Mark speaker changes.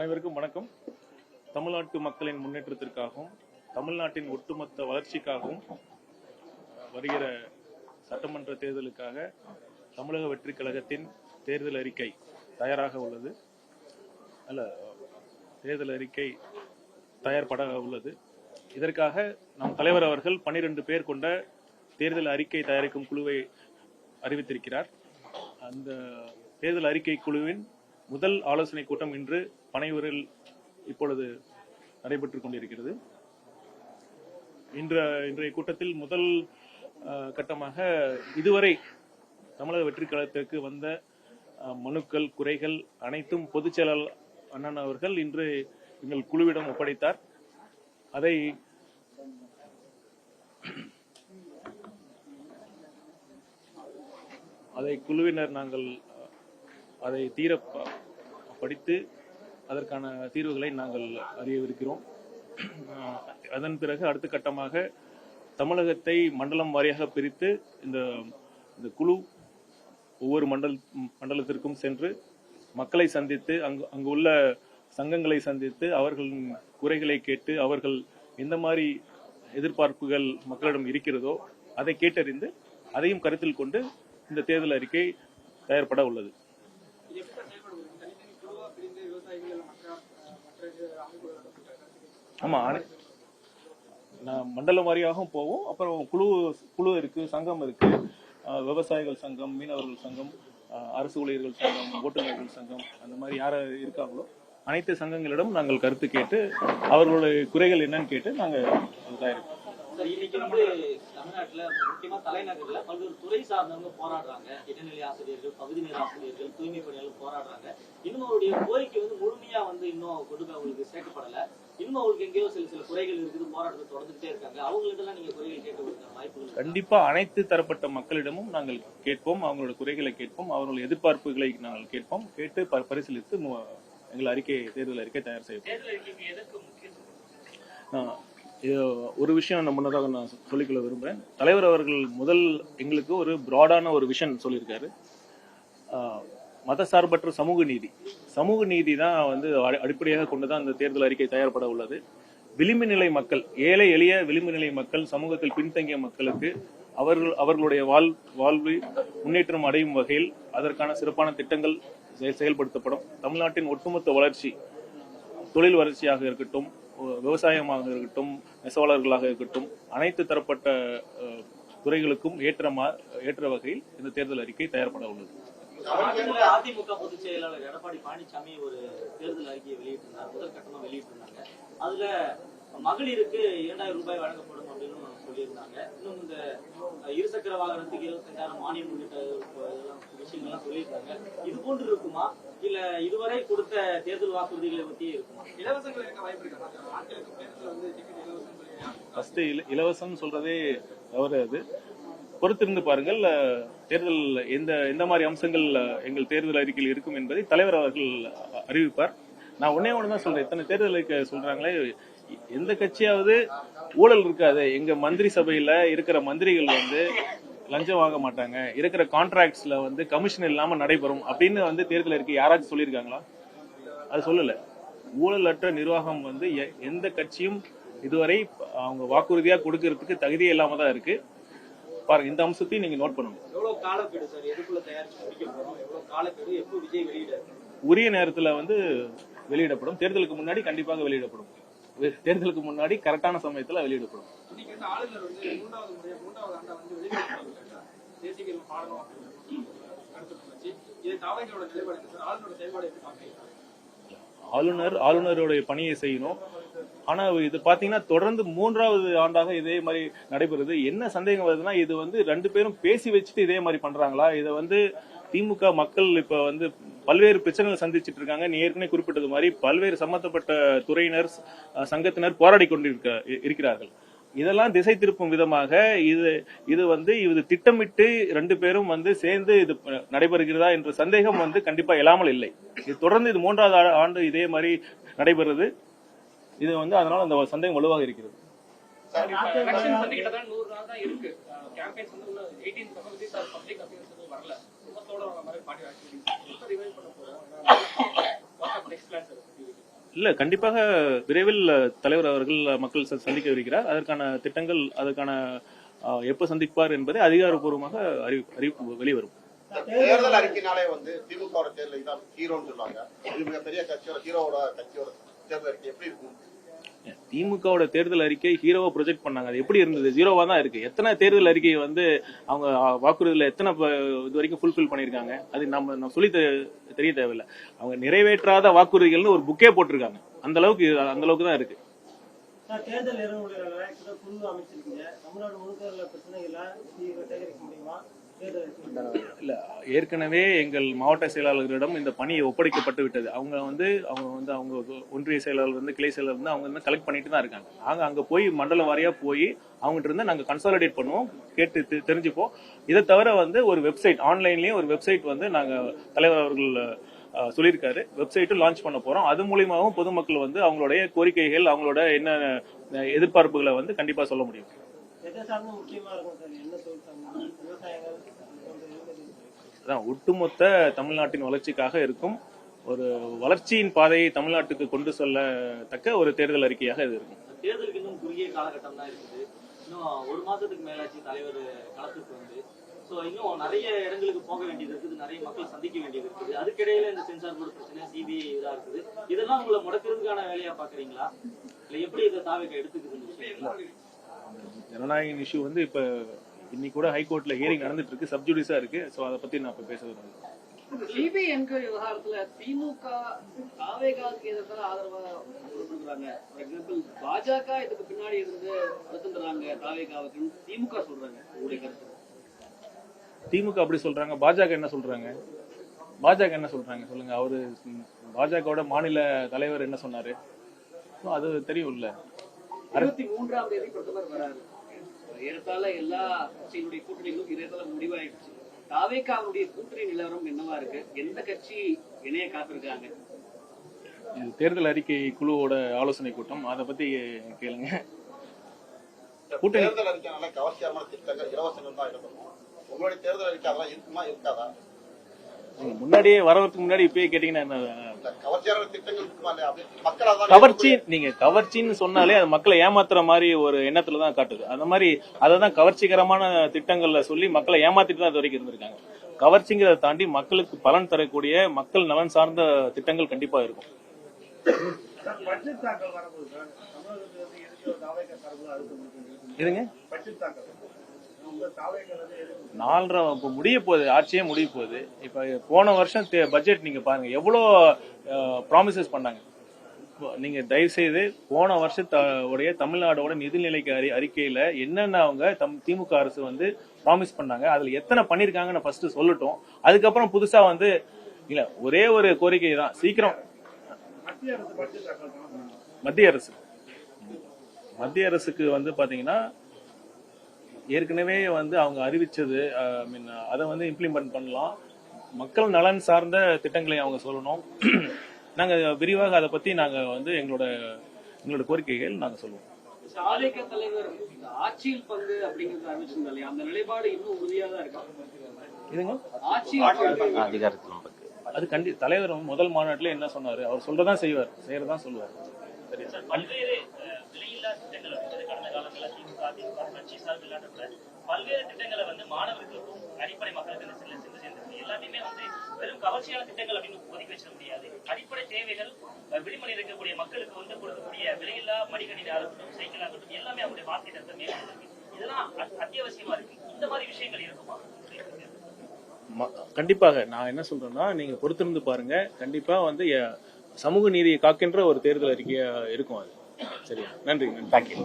Speaker 1: அனைவருக்கும் வணக்கம். தமிழ்நாட்டு மக்களின் முன்னேற்றத்திற்காகவும் தமிழ்நாட்டின் ஒட்டுமொத்த வளர்ச்சிக்காகவும் வருகிற சட்டமன்ற தேர்தலுக்காக தமிழக வெற்றி கழகத்தின் தேர்தல் அறிக்கை தயாராக உள்ளது. தேர்தல் அறிக்கை தயார்பட உள்ளது. இதற்காக நம் தலைவர் அவர்கள் 12 பேர் கொண்ட தேர்தல் அறிக்கை தயாரிக்கும் குழுவை அறிவித்திருக்கிறார். அந்த தேர்தல் அறிக்கை குழுவின் முதல் ஆலோசனை கூட்டம் இன்று பனையூரில் இப்பொழுது நடைபெற்றுக் கொண்டிருக்கிறது. இன்றைய கூட்டத்தில் முதல் கட்டமாக இதுவரை தமிழக வெற்றி கழகத்திற்கு வந்த மனுக்கள், குறைகள் அனைத்தும் பொதுச் செயலாளர் அண்ணன் அவர்கள் இன்று எங்கள் குழுவிடம் ஒப்படைத்தார். அதை குழுவினர் நாங்கள் அதை தீர படித்து அதற்கான தீர்வுகளை நாங்கள் அறியவிருக்கிறோம். அதன் பிறகு அடுத்த கட்டமாக தமிழகத்தை மண்டலம் வாரியாக பிரித்து இந்த குழு ஒவ்வொரு மண்டலத்திற்கும் சென்று மக்களை சந்தித்து அங்கு உள்ள சங்கங்களை சந்தித்து அவர்களின் குறைகளை கேட்டு அவர்கள் எந்த மாதிரி எதிர்பார்ப்புகள் மக்களிடம் இருக்கிறதோ அதை கேட்டறிந்து அதையும் கருத்தில் கொண்டு இந்த தேர்தல் அறிக்கை தயார்பட உள்ளது. ஆமா, மண்டலம் வாரியாகவும் போவோம். அப்புறம் குழு இருக்கு, சங்கம் இருக்கு, விவசாயிகள் சங்கம், மீனவர்கள் சங்கம், அரசு ஊழியர்கள் சங்கம், ஓட்டுநர்கள் சங்கம், அந்த மாதிரி யார இருக்காங்களோ அனைத்து சங்கங்களிடம் நாங்கள் கருத்து கேட்டு அவர்களுடைய குறைகள் என்னன்னு கேட்டு நாங்கள் தயாரிப்போம்.
Speaker 2: இன்னைக்கு வந்து தமிழ்நாட்டுல முக்கியமா தலைநகர்ல பல்வேறு துறை சார்ந்தவங்க போராடுறாங்க. இடைநிலை ஆசிரியர்கள், பகுதி நேர ஆசிரியர்கள், தூய்மை பணியாளர்கள் போராடுறாங்க. இன்னும் அவருடைய கோரிக்கை வந்து முழுமையா வந்து இன்னும் கொடுக்க அவங்களுக்கு சேர்க்கப்படல. இன்னும் அவங்களுக்கு எங்கேயோ சில குறைகள் இருக்குது, போராட்டத்தை தொடர்ந்துட்டே இருக்காங்க. அவங்களுக்கெல்லாம் நீங்க குறைகள் கேட்க வாய்ப்புகள்
Speaker 1: கண்டிப்பா அனைத்து தரப்பட்ட மக்களிடமும் நாங்கள் கேட்போம். அவங்களோட குறைகளை கேட்போம், அவர்களுடைய எதிர்பார்ப்புகளை நாங்கள் கேட்போம். கேட்டு பரிசீலித்து எங்கள் தேர்தல் அறிக்கை தயார் செய்வோம். ஒரு விஷயம் முன்னதாக நான் சொல்லிக்கொள்ள விரும்புகிறேன். தலைவர் அவர்கள் எங்களுக்கு ஒரு பிராடான ஒரு விஷன் சொல்லியிருக்காரு. மதசார்பற்ற சமூக நீதி தான் வந்து அடிப்படையாக கொண்டுதான் அந்த தேர்தல் அறிக்கை தயார்பட உள்ளது. விளிம்பு நிலை மக்கள், ஏழை எளிய விளிம்பு நிலை மக்கள், சமூகத்தில் பின்தங்கிய மக்களுக்கு அவர்களுடைய வாழ்வு முன்னேற்றம் அடையும் வகையில் அதற்கான சிறப்பான திட்டங்கள் செயல்படுத்தப்படும். தமிழ்நாட்டின் ஒட்டுமொத்த வளர்ச்சி, தொழில் வளர்ச்சியாக இருக்கட்டும், விவசாயமாக இருக்கட்டும், நெசவாளர்களாக இருக்கட்டும், அனைத்து தரப்பட்ட துறைகளுக்கும் ஏற்ற வகையில் இந்த தேர்தல் அறிக்கை தயார்பட உள்ளது.
Speaker 2: அதிமுக பொதுச் செயலாளர் எடப்பாடி பழனிசாமி ஒரு தேர்தல் அறிக்கையை வெளியிட்டிருந்தார். முதல் கட்டமா வெளியிட்டிருந்தாங்க. அதுல மகளிருக்கு 2000 ரூபாய் வழங்கப்படும் அப்படின்னு சொல்லியிருந்தாங்க. இன்னும் இந்த இருசக்கர வாகனத்துக்கு 25,000 மானியம் உள்ளிட்ட விஷயங்கள்லாம் சொல்லியிருக்காங்க. இது போன்று இருக்குமா, இல்ல இதுவரை கொடுத்த தேர்தல் வாக்குறுதிகளை பத்தியே இருக்குமா? இலவசங்கள் இருக்க வாய்ப்பு இருக்கா?
Speaker 1: இலவசம் சொல்றதே தவறு. அது பொறுத்திருந்து பாருங்கள். தேர்தல் எந்த மாதிரி அம்சங்கள் எங்கள் தேர்தல் அறிக்கையில் இருக்கும் என்பதை தலைவர் அவர்கள் அறிவிப்பார். நான் ஒண்ணுதான் சொல்றேன். இத்தனை தேர்தல் அறிக்கை சொல்றாங்களே, எந்த கட்சியாவது ஊழல் இருக்காது. எங்க மந்திரி சபையில இருக்கிற மந்திரிகள் வந்து லஞ்சம் வாங்க மாட்டாங்க, இருக்கிற கான்ட்ராக்ட்ஸ்ல வந்து கமிஷன் இல்லாம நடைபெறும் அப்படின்னு வந்து தேர்தல் அறிக்கை யாராச்சும் சொல்லியிருக்காங்களா? அது சொல்லல. ஊழலற்ற நிர்வாகம் வந்து எந்த கட்சியும் இதுவரை அவங்க வாக்குறுதியா கொடுக்கறதுக்கு தகுதியே இல்லாம தான் இருக்கு. பாருங்க, இந்த அம்சத்தையும் நீங்க நோட் பண்ணணும். உரிய நேரத்துல வந்து வெளியிடப்படும். தேர்தலுக்கு முன்னாடி கண்டிப்பாக வெளியிடப்படும். தேர்தலுக்கு முன்னாடி கரெக்டான சமயத்துல வெளியிடப்படும். ஆளுநருடைய பணியை செய்யணும். ஆனா இது பாத்தீங்கன்னா தொடர்ந்து 3வது ஆண்டாக இதே மாதிரி நடைபெறுது. என்ன சந்தேகம் வருதுன்னா, இது வந்து 2 பேரும் பேசி வச்சுட்டு இதே மாதிரி பண்றாங்களா? இதை வந்து திமுக மக்கள் இப்ப வந்து பல்வேறு பிரச்சனைகள் சந்திச்சுட்டு இருக்காங்க. நீ ஏற்கனவே குறிப்பிட்டது மாதிரி பல்வேறு சம்பந்தப்பட்ட துறையினர், சங்கத்தினர் போராடி இருக்கிறார்கள். இதெல்லாம் திசை திருப்பும் விதமாக இது திட்டமிட்டு 2 பேரும் வந்து சேர்ந்து இது நடைபெறுகிறதா என்ற சந்தேகம் வந்து கண்டிப்பா இல்லாமல் இல்லை. இது தொடர்ந்து 3வது ஆண்டு இதே மாதிரி நடைபெறுது. இது வந்து அதனால அந்த சந்தேகம் வலுவாக இருக்கிறது. இல்ல கண்டிப்பாக விரைவில் தலைவர் அவர்கள் மக்கள் சந்திக்க இருக்கிறார். அதற்கான திட்டங்கள் அதற்கான எப்ப சந்திப்பார் என்பதை அதிகாரப்பூர்வமாக அறிவிப்பு வெளிவரும்.
Speaker 3: தேர்தல் அறிக்கையினாலே திமுக தேர்தல் தான் ஹீரோன்னு சொல்லுவாங்க. இது மிகப்பெரிய கட்சியோட தேர்தல் அறிக்கை எப்படி இருக்கும்?
Speaker 1: திமுகவோட தேர்தல் அறிக்கை ஹீரோவா ப்ரொஜெக்ட் பண்ணாங்க. அது எப்படி இருந்தது? ஜீரோவா தான் இருக்கு. எத்தனை தேர்தல் அறிக்கை அவங்க வாக்குறுதியில எத்தனை இது வரைக்கும் ஃபுல்ஃபில் பண்ணிருக்காங்க? அது நம்ம சொல்லி தெரிய தேவையில்லை. அவங்க நிறைவேற்றாத வாக்குறுதிகள்னு ஒரு புக்கே போட்டிருக்காங்க. அந்த அளவுக்கு தான் இருக்கு.
Speaker 4: தேர்தல் குழு அமைச்சிருக்கீங்க. தமிழ்நாடு முழுக்க பிரச்சனைகளை சேகரிக்க முடியுமா?
Speaker 1: இல்ல ஏற்கனவே எங்கள் மாவட்ட செயலாளர்களிடம் இந்த பணியை ஒப்படைக்கப்பட்டு விட்டது. அவங்க ஒன்றிய செயலாளர் கிளை செயலாளர் அவங்க கலெக்ட் பண்ணிட்டு தான் இருக்காங்க. நாங்க அங்க போய் மண்டலம் வாரியா போய் அவங்ககிட்ட இருந்து நாங்க கன்சாலிடேட் பண்ணுவோம், கேட்டு தெரிஞ்சுப்போம். இதை தவிர ஒரு வெப்சைட், ஆன்லைன்லயும் ஒரு வெப்சைட் நாங்க தலைவர் அவர்கள் சொல்லியிருக்காரு, வெப்சைட்டும் லான்ச் பண்ண போறோம். அது மூலியமாவும் பொதுமக்கள் அவங்களுடைய கோரிக்கைகள், அவங்களோட என்ன எதிர்பார்ப்புகளை கண்டிப்பா சொல்ல முடியும். ஒட்டுமொத்த தமிழ்நாட்டின் வளர்ச்சிக்காக இருக்கும் ஒரு வளர்ச்சியின் பாதையை தமிழ்நாட்டுக்கு கொண்டு செல்லத்தக்க ஒரு தேர்தல் அறிக்கையாக இது இருக்கும்.
Speaker 2: தேர்தலுக்கு இன்னும் குறுகிய காலகட்டம் தான் இருக்குது. இன்னும் ஒரு மாசத்துக்கு மேலாச்சு தலைவர் களத்துக்கு இன்னும் நிறைய இடங்களுக்கு போக வேண்டியது இருக்குது, நிறைய மக்கள் சந்திக்க வேண்டியது இருக்குது. அதுக்கிடையில இந்த சென்சார் போர்டு பிரச்சனை, சிபிஐ இதா இருக்குது. இதெல்லாம் உங்களை முடக்கிறதுக்கான வேலையா பாக்குறீங்களா? இல்ல எப்படி இதை தாவேக எடுத்துக்குது?
Speaker 1: ஜனநாயக இஷ்யூ இப்ப இன்னைக்கு கூட ஹைகோர்ட்ல ஹியரிங் நடந்துட்டு இருக்கு, சப்ஜுடிஸா இருக்கு. சோ அதை பத்தி நான் இப்ப பேசுறது.
Speaker 5: சிபிஐ என்கொயரி விவகாரத்துல திமுக தாவேகாவுக்கு எதிர்த்து ஆதரவா கொடுக்குறாங்க. ஃபார் எக்ஸாம்பிள் பாஜக இதுக்கு பின்னாடி இருந்து வருத்துறாங்க தாவேகாவுக்கு திமுக சொல்றாங்க. உங்களுடைய கருத்து?
Speaker 1: திமுக அப்படி சொல்றாங்க, பாஜக என்ன சொல்றாங்க சொல்லுங்க. அவரு பாஜகவோட மாநில தலைவர் என்ன சொன்னாரு அது தெரியும்ல.
Speaker 5: 23ஆம் தேதி பிரதமர் வராரு. ஏறத்தாழ எல்லா கட்சியினுடைய கூட்டணிகளும் இதேதால முடிவாயிடுச்சு. தாவேகாவுடைய கூட்டணி நிலவரம் என்னவா இருக்கு? எந்த கட்சி இணைய காத்திருக்காங்க?
Speaker 1: தேர்தல் அறிக்கை குழுவோட ஆலோசனை கூட்டம், அதை பத்தி கேளுங்க.
Speaker 3: தேர்தல் அறிக்கைனால கவர்ச்சியான திட்டங்கள் இலவசங்கள் தான் இருக்கும். உங்களுடைய தேர்தல் அறிக்கை அதெல்லாம் இருக்குமா இருக்காதா?
Speaker 1: முன்னாடியே வரதுக்கு முன்னாடி இப்பயே கேட்டீங்கன்னா என்ன?
Speaker 3: கவர்ச்சியான திட்டங்கள் இருக்குமா இல்லையா? மக்கள்
Speaker 1: கவர்ச்சின்னு சொன்னாலே அது மக்களை ஏமாத்துற மாதிரி ஒரு எண்ணத்துலதான் காட்டுது. அந்த மாதிரி அதான் கவர்ச்சிகரமான திட்டங்கள்ல சொல்லி மக்களை ஏமாத்திட்டு தான் இது வரைக்கும் இருந்திருக்காங்க. கவர்ச்சிங்கிறத தாண்டி மக்களுக்கு பலன் தரக்கூடிய மக்கள் நலன் சார்ந்த திட்டங்கள் கண்டிப்பா இருக்கும். இதுங்க 4.5 முடிய போகுது, ஆட்சியே முடிய போகுது. இப்ப போன வருஷம் பட்ஜெட் நீங்க பாருங்க, எவ்வளவு ப்ராமிசஸ் பண்ணாங்க. நீங்க தயவு செய்து போன வருஷத்தோடைய தமிழ்நாடோட நிதிநிலைக்கு அறிக்கையில என்னென்ன அவங்க திமுக அரசு ப்ராமிஸ் பண்ணாங்க, அதுல எத்தனை பண்ணிருக்காங்கன்னு ஃபர்ஸ்ட் சொல்லட்டும். அதுக்கப்புறம் புதுசா இல்ல ஒரே ஒரு கோரிக்கை தான், சீக்கிரம் மத்திய அரசுக்கு பாத்தீங்கன்னா ஏற்கனவே அவங்க அறிவிச்சது அதை இம்ப்ளிமெண்ட் பண்ணலாம். மக்கள் நலன் சார்ந்த திட்டங்களை அவங்க சொல்லணும். நாங்க விரிவாக அதை பத்தி நாங்க எங்களோட கோரிக்கைகள் நாங்க சொல்லுவோம்.
Speaker 5: தாவேகா தலைவர் ஆட்சியில் பங்கு அப்படிங்கறது அறிவிச்சிருந்தாலே அந்த நிலைப்பாடு இன்னும் உறுதியா தான் இருக்கா?
Speaker 1: இதுங்க
Speaker 5: ஆட்சியில்
Speaker 6: அதிகாரத்தில்
Speaker 1: அது தலைவர் முதல் மாநாட்டுல என்ன சொன்னாரு, அவர் சொல்றதான் செய்வார், செய்யறதான் சொல்லுவார்.
Speaker 7: பல்வேறு விலையில்லா திட்டங்கள் கடந்த காலங்களில் திமுக கட்சி சார்பில் பல்வேறு திட்டங்களை மாணவர்களுக்கும் அடிப்படை மக்களுக்கு சென்று சேர்ந்தது. எல்லாத்தையுமே வெறும் கவர்ச்சியான திட்டங்கள் அப்படின்னு ஒதுக்கி வச்சிட முடியாது. அடிப்படை தேவைகள் விளிம்புல இருக்கக்கூடிய மக்களுக்கு கொடுக்கக்கூடிய விலையில்லா மடிக்கணினி ஆகட்டும், சைக்கிள் ஆகட்டும், எல்லாமே அவருடைய வாழ்க்கை தரத்தை மேம்படுத்தி இதெல்லாம் அத்தியாவசியமா இருக்கு. இந்த மாதிரி விஷயங்கள் இருக்குமா?
Speaker 1: கண்டிப்பாக நான் என்ன சொல்றேன்னா, நீங்க பொறுத்திருந்து பாருங்க. கண்டிப்பா சமூக நீதியை காக்கின்ற ஒரு தேர்தல் அறிக்கையா இருக்கும் அது. சரியா? நன்றி. தேங்க்யூ.